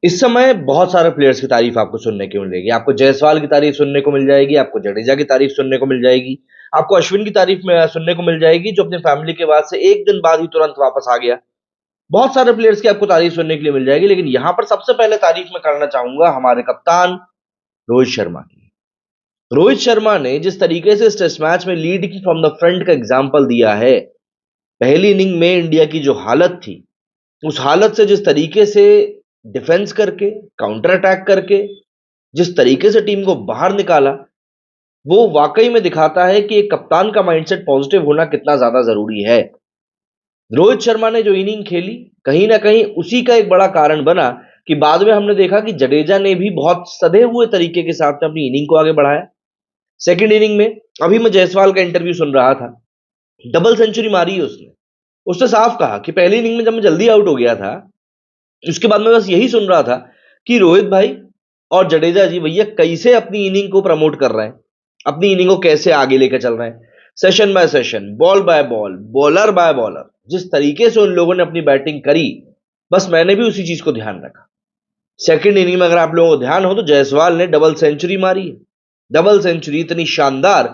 इस समय बहुत सारे प्लेयर्स की तारीफ आपको सुनने को मिलेगी। आपको जायसवाल की तारीफ सुनने को मिल जाएगी, आपको जडेजा की तारीफ सुनने को मिल जाएगी, आपको अश्विन की तारीफ में सुनने को मिल जाएगी, जो अपने फैमिली के बाद से एक दिन बाद ही तुरंत वापस आ गया। बहुत सारे प्लेयर्स की आपको तारीफ सुनने के लिए मिल जाएगी, लेकिन यहां पर सबसे पहले तारीफ मैं करना चाहूंगा हमारे कप्तान रोहित शर्मा की। रोहित शर्मा ने जिस तरीके से इस टेस्ट मैच में लीड की फ्रॉम द फ्रंट का एग्जाम्पल दिया है, पहली इनिंग में इंडिया की जो हालत थी, उस हालत से जिस तरीके से डिफेंस करके, काउंटर अटैक करके, जिस तरीके से टीम को बाहर निकाला, वो वाकई में दिखाता है कि एक कप्तान का माइंडसेट पॉजिटिव होना कितना ज्यादा जरूरी है। रोहित शर्मा ने जो इनिंग खेली, कहीं ना कहीं उसी का एक बड़ा कारण बना कि बाद में हमने देखा कि जडेजा ने भी बहुत सधे हुए तरीके के साथ में अपनी इनिंग को आगे बढ़ाया। सेकेंड इनिंग में अभी मैं जायसवाल का इंटरव्यू सुन रहा था, डबल सेंचुरी मारी है उसने। उसने साफ कहा कि पहली इनिंग में जब मैं जल्दी आउट हो गया था, उसके बाद मैं बस यही सुन रहा था कि रोहित भाई और जडेजा जी भैया कैसे अपनी इनिंग को प्रमोट कर रहे हैं, अपनी इनिंग को कैसे आगे लेकर चल रहे हैं, session by session, ball by ball, bowler by bowler, जिस तरीके से उन लोगों ने अपनी बैटिंग करी, बस मैंने भी उसी चीज को ध्यान रखा। सेकंड इनिंग में अगर आप लोगों को ध्यान हो तो जायसवाल ने डबल सेंचुरी मारी है। डबल सेंचुरी इतनी शानदार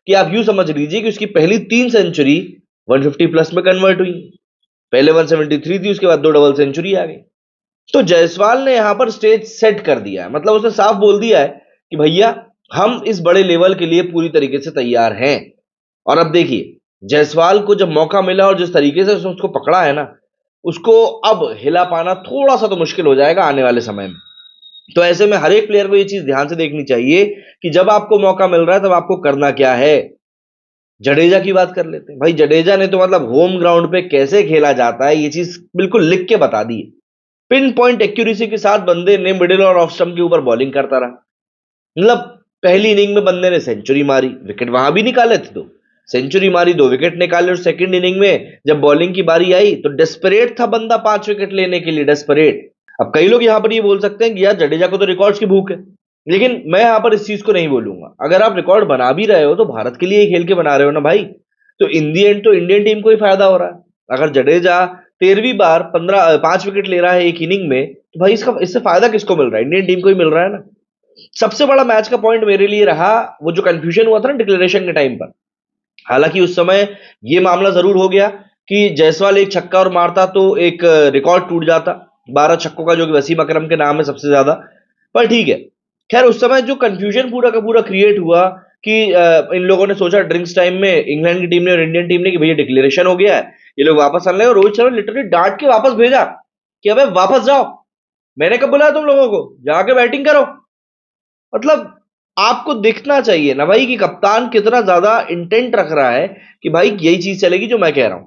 कि आप यूं समझ लीजिए कि उसकी पहली 3 सेंचुरी 150 प्लस में कन्वर्ट हुई। पहले 173 थी, उसके बाद 2 डबल सेंचुरी आ गई। तो जायसवाल ने यहां पर स्टेज सेट कर दिया है, मतलब उसने साफ बोल दिया है कि भैया हम इस बड़े लेवल के लिए पूरी तरीके से तैयार हैं। और अब देखिए, जायसवाल को जब मौका मिला और जिस तरीके से उसने उसको पकड़ा है ना, उसको अब हिला पाना थोड़ा सा तो मुश्किल हो जाएगा आने वाले समय में। तो ऐसे में हर एक प्लेयर को ये चीज ध्यान से देखनी चाहिए कि जब आपको मौका मिल रहा है तब आपको करना क्या है। जडेजा की बात कर लेते हैं भाई, जडेजा ने तो मतलब होम ग्राउंड पे कैसे खेला जाता है ये चीज बिल्कुल लिख के बता दी। पिन पॉइंट एक्यूरेसी के साथ बंदे ने मिडिल और ऑफ स्टंप के ऊपर बॉलिंग करता रहा। मतलब पहली इनिंग में बंदे ने सेंचुरी मारी, विकेट वहां भी निकाले थे, 2 सेंचुरी मारी, 2 विकेट निकाले, और सेकंड इनिंग में जब बॉलिंग की बारी आई तो डेस्परेट था बंदा 5 विकेट लेने के लिए, डेस्परेट। अब कई लोग यहां पर ये बोल सकते हैं कि यार जडेजा को तो रिकॉर्ड्स की भूख है, लेकिन मैं यहां पर इस चीज को नहीं बोलूंगा। अगर आप रिकॉर्ड बना भी रहे हो तो भारत के लिए ही खेल के बना रहे हो ना भाई, तो इन दी एंड तो इंडियन टीम को ही फायदा हो रहा है। अगर जडेजा 13वीं बार 5 विकेट ले रहा है एक इनिंग में, तो भाई इससे फायदा किसको मिल रहा है? इंडियन टीम को ही मिल रहा है ना। सबसे बड़ा मैच का पॉइंट मेरे लिए रहा वो जो कंफ्यूजन हुआ था ना डिक्लेरेशन के टाइम पर। हालांकि उस समय ये मामला जरूर हो गया कि जायसवाल एक छक्का और मारता तो एक रिकॉर्ड टूट जाता, 12 छक्कों का, जो कि वसीम अकरम के नाम है सबसे ज्यादा। पर ठीक है, खैर उस समय जो कंफ्यूजन पूरा का पूरा क्रिएट हुआ कि इन लोगों ने सोचा ड्रिंक्स टाइम में, इंग्लैंड की टीम ने और इंडियन टीम ने, कि भैया डिक्लेरेशन हो गया है, ये लोग वापस आने लगे। और रोहित शर्मा लिटरली डांट के वापस भेजा कि अबे वापस जाओ, मैंने कब बुलाया तुम लोगों को, जाके बैटिंग करो। मतलब आपको दिखना चाहिए ना भाई कि कप्तान कितना ज्यादा इंटेंट रख रहा है कि भाई यही चीज चलेगी जो मैं कह रहा हूं।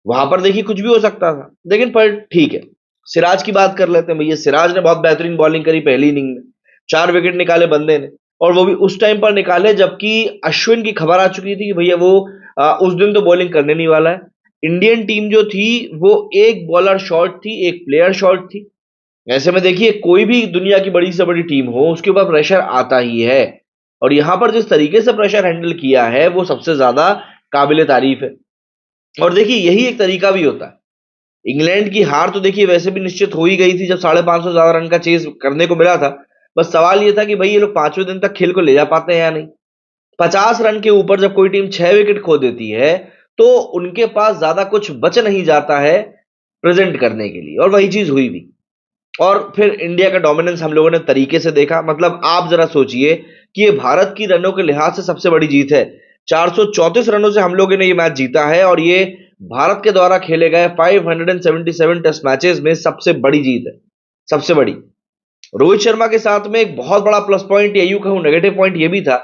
वहां पर देखिए कुछ भी हो सकता था, लेकिन पर ठीक है। सिराज की बात कर लेते हैं भैया, सिराज ने बहुत बेहतरीन बॉलिंग करी पहली इनिंग में, 4 विकेट निकाले बंदे ने, और वो भी उस टाइम पर निकाले जबकि अश्विन की खबर आ चुकी थी कि भैया वो उस दिन तो बॉलिंग करने नहीं वाला है। इंडियन टीम जो थी वो एक बॉलर शॉर्ट थी, एक प्लेयर शॉर्ट थी। ऐसे में देखिए कोई भी दुनिया की बड़ी से बड़ी टीम हो उसके ऊपर प्रेशर आता ही है, और यहां पर जिस तरीके से प्रेशर हैंडल किया है वो सबसे ज्यादा काबिले तारीफ है। और देखिए यही एक तरीका भी होता है। इंग्लैंड की हार तो देखिए वैसे भी निश्चित हो ही गई थी जब 550 ज्यादा रन का चेज करने को मिला था। बस सवाल ये था कि भाई ये लोग 5वें दिन तक खेल को ले जा पाते हैं या नहीं। 50 रन के ऊपर जब कोई टीम 6 विकेट खो देती है तो उनके पास ज्यादा कुछ बच नहीं जाता है प्रेजेंट करने के लिए, और वही चीज हुई भी। और फिर इंडिया का डोमिनेंस हम लोगों ने तरीके से देखा। मतलब आप जरा सोचिए कि ये भारत की रनों के लिहाज से सबसे बड़ी जीत है। 434 रनों से हम लोगों ने ये मैच जीता है, और ये भारत के द्वारा खेले गए 577 टेस्ट मैचेस में सबसे बड़ी जीत है, सबसे बड़ी। रोहित शर्मा के साथ में एक बहुत बड़ा प्लस पॉइंट या यूं कहूं नेगेटिव पॉइंट ये भी था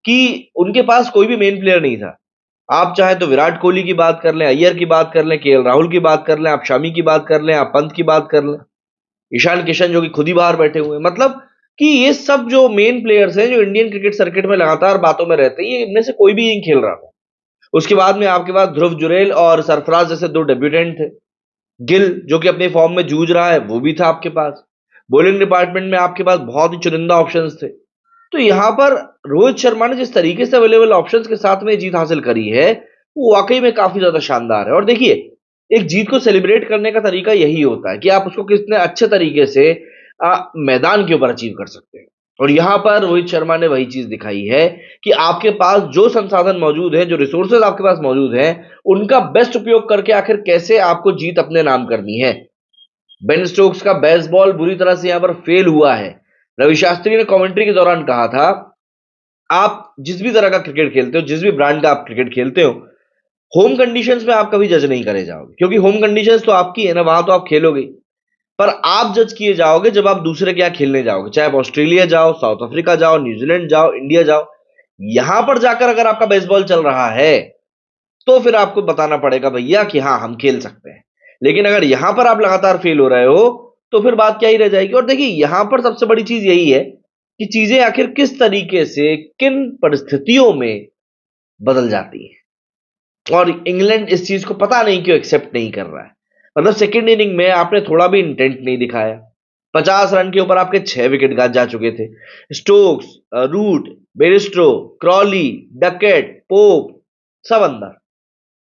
कि उनके पास कोई भी मेन प्लेयर नहीं था। आप चाहे तो विराट कोहली की बात कर लें, अय्यर की बात कर लें, केएल राहुल की बात कर लें, आप शमी की बात कर लें, आप पंत की बात कर लें, ईशान किशन जो कि खुद ही बाहर बैठे हुए हैं। मतलब कि ये सब जो मेन प्लेयर्स हैं जो इंडियन क्रिकेट सर्किट में लगातार बातों में रहते हैं, ये इनमें से कोई भी नहीं खेल रहा था। उसके बाद में आपके पास ध्रुव जुरैल और सरफराज जैसे 2 डेब्यूटेंट थे। गिल जो कि अपने फॉर्म में जूझ रहा है वो भी था आपके पास। बॉलिंग डिपार्टमेंट में आपके पास बहुत ही चुनिंदा ऑप्शंस थे। तो यहां पर रोहित शर्मा ने जिस तरीके से अवेलेबल ऑप्शंस के साथ में जीत हासिल करी है वो वाकई में काफी ज्यादा शानदार है। और देखिए एक जीत को सेलिब्रेट करने का तरीका यही होता है कि आप उसको कितने अच्छे तरीके से मैदान के ऊपर अचीव कर सकते हैं। और यहां पर रोहित शर्मा ने वही चीज दिखाई है कि आपके पास जो संसाधन मौजूद है, जो रिसोर्सेज आपके पास मौजूद हैं, उनका बेस्ट उपयोग करके आखिर कैसे आपको जीत अपने नाम करनी है। बेन स्टोक्स का बेसबॉल बुरी तरह से यहां पर फेल हुआ है। रवि शास्त्री ने कमेंट्री के दौरान कहा था, आप जिस भी तरह का क्रिकेट खेलते हो, जिस भी ब्रांड का आप क्रिकेट खेलते हो, होम कंडीशंस में आप कभी जज नहीं करे जाओगे, क्योंकि होम कंडीशंस तो आपकी है ना, वहां तो आप खेलोगे। पर आप जज किए जाओगे जब आप दूसरे के यहां खेलने जाओगे, चाहे आप ऑस्ट्रेलिया जाओ, साउथ अफ्रीका जाओ, न्यूजीलैंड जाओ, इंडिया जाओ। यहां पर जाकर अगर आपका बेसबॉल चल रहा है, तो फिर आपको बताना पड़ेगा भैया कि हाँ, हम खेल सकते हैं। लेकिन अगर यहां पर आप लगातार फेल हो रहे हो, तो फिर बात क्या ही रह जाएगी। और देखिए, यहां पर सबसे बड़ी चीज यही है कि चीजें आखिर किस तरीके से, किन परिस्थितियों में बदल जाती हैं। और इंग्लैंड इस चीज को पता नहीं क्यों एक्सेप्ट नहीं कर रहा है। मतलब सेकेंड इनिंग में आपने थोड़ा भी इंटेंट नहीं दिखाया। 50 रन के ऊपर आपके 6 विकेट जा चुके थे। Stokes, Root, Bairstow, Crawley, Duckett, Pope, सब अंदर।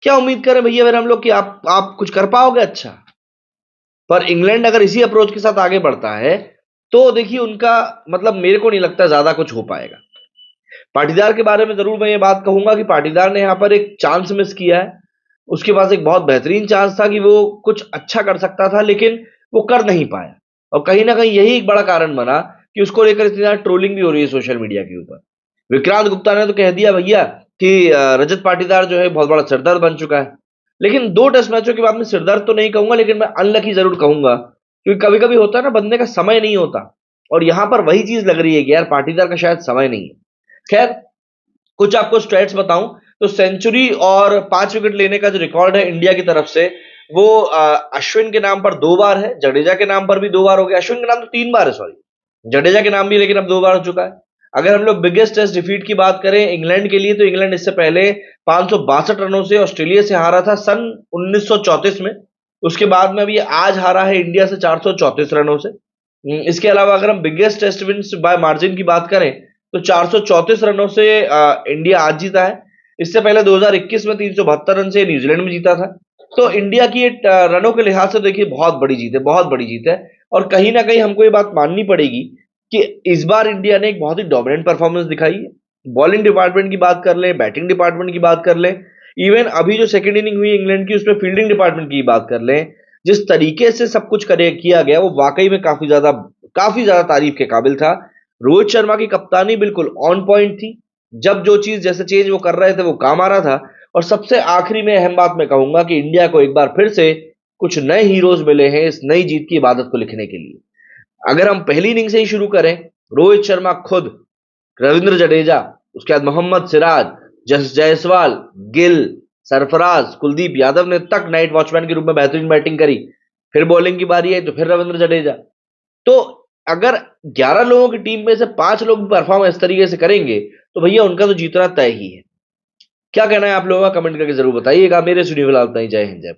क्या उम्मीद करें भैया फिर हम लोग कि आप कुछ कर पाओगे अच्छा। पर इंग्लैंड अगर इसी अप्रोच के साथ आगे बढ़ता है, तो देखिए उनका मतलब मेरे को नहीं लगता ज्यादा कुछ हो पाएगा। पाटीदार के बारे में जरूर मैं ये बात कहूंगा कि पाटीदार ने यहां पर एक चांस मिस किया है। उसके पास एक बहुत बेहतरीन चांस था कि वो कुछ अच्छा कर सकता था, लेकिन वो कर नहीं पाया। और कहीं ना कहीं यही एक बड़ा कारण बना कि उसको लेकर इतनी ज्यादा ट्रोलिंग भी हो रही है सोशल मीडिया के ऊपर। विक्रांत गुप्ता ने तो कह दिया भैया कि रजत पाटीदार जो है बहुत बड़ा सिरदर्द बन चुका है। लेकिन 2 टेस्ट मैचों के बाद में सिरदर्द तो नहीं कहूंगा, लेकिन मैं अनलकी जरूर कहूंगा, क्योंकि कभी कभी होता है ना, बंदे का समय नहीं होता। और यहां पर वही चीज लग रही है कि यार पाटीदार का शायद समय नहीं है। खैर, कुछ आपको स्टैट्स बताऊं तो सेंचुरी और 5 विकेट लेने का जो रिकॉर्ड है इंडिया की तरफ से, वो अश्विन के नाम पर 2 बार है, जडेजा के नाम पर भी 2 बार हो गया। अश्विन के नाम तो 3 बार है, सॉरी, जडेजा के नाम भी लेकिन अब 2 बार हो चुका है। अगर हम लोग बिगेस्ट टेस्ट डिफीट की बात करें इंग्लैंड के लिए, तो इंग्लैंड इससे पहले 562 रनों से ऑस्ट्रेलिया से हारा था सन 1934 में। उसके बाद में अभी आज हारा है इंडिया से 434 रनों से। इसके अलावा अगर हम biggest test wins by margin की बात करें, तो 434 रनों से इंडिया आज जीता है। इससे पहले 2021 में 372 रन से न्यूजीलैंड में जीता था। तो इंडिया की रनों के लिहाज से देखिए बहुत बड़ी जीत है, बहुत बड़ी जीत है। और कहीं ना कहीं हमको ये बात माननी पड़ेगी कि इस बार इंडिया ने एक बहुत ही डोमिनेंट परफॉर्मेंस दिखाई है। बॉलिंग डिपार्टमेंट की बात कर ले, बैटिंग डिपार्टमेंट की बात कर ले, इवन अभी जो सेकेंड इनिंग हुई इंग्लैंड की, उसमें फील्डिंग डिपार्टमेंट की बात कर ले, जिस तरीके से सब कुछ करे किया गया, वो वाकई में काफी ज्यादा तारीफ के काबिल था। रोहित शर्मा की कप्तानी बिल्कुल ऑन पॉइंट थी। जब जो चीज जैसे चेंज वो कर रहे थे वो काम आ रहा था। और सबसे आखिरी में अहम बात मैं कहूंगा कि इंडिया को एक बार फिर से कुछ नए हीरोज मिले हैं इस नई जीत की इबादत को लिखने के लिए। अगर हम पहली इनिंग से ही शुरू करें, रोहित शर्मा खुद, रविंद्र जडेजा, उसके बाद मोहम्मद सिराज, जस जायसवाल, गिल, सरफराज, कुलदीप यादव ने तक नाइट वॉचमैन के रूप में बेहतरीन बैटिंग करी। फिर बॉलिंग की बारी आई तो फिर रविंद्र जडेजा। तो अगर 11 लोगों की टीम में से 5 लोग परफॉर्म इस तरीके से करेंगे, तो भैया उनका तो जीतना तय ही है। क्या कहना है आप लोगों का, कमेंट करके जरूर बताइएगा। मेरे सुनी फिलहाल, जय हिंद, जय भारत।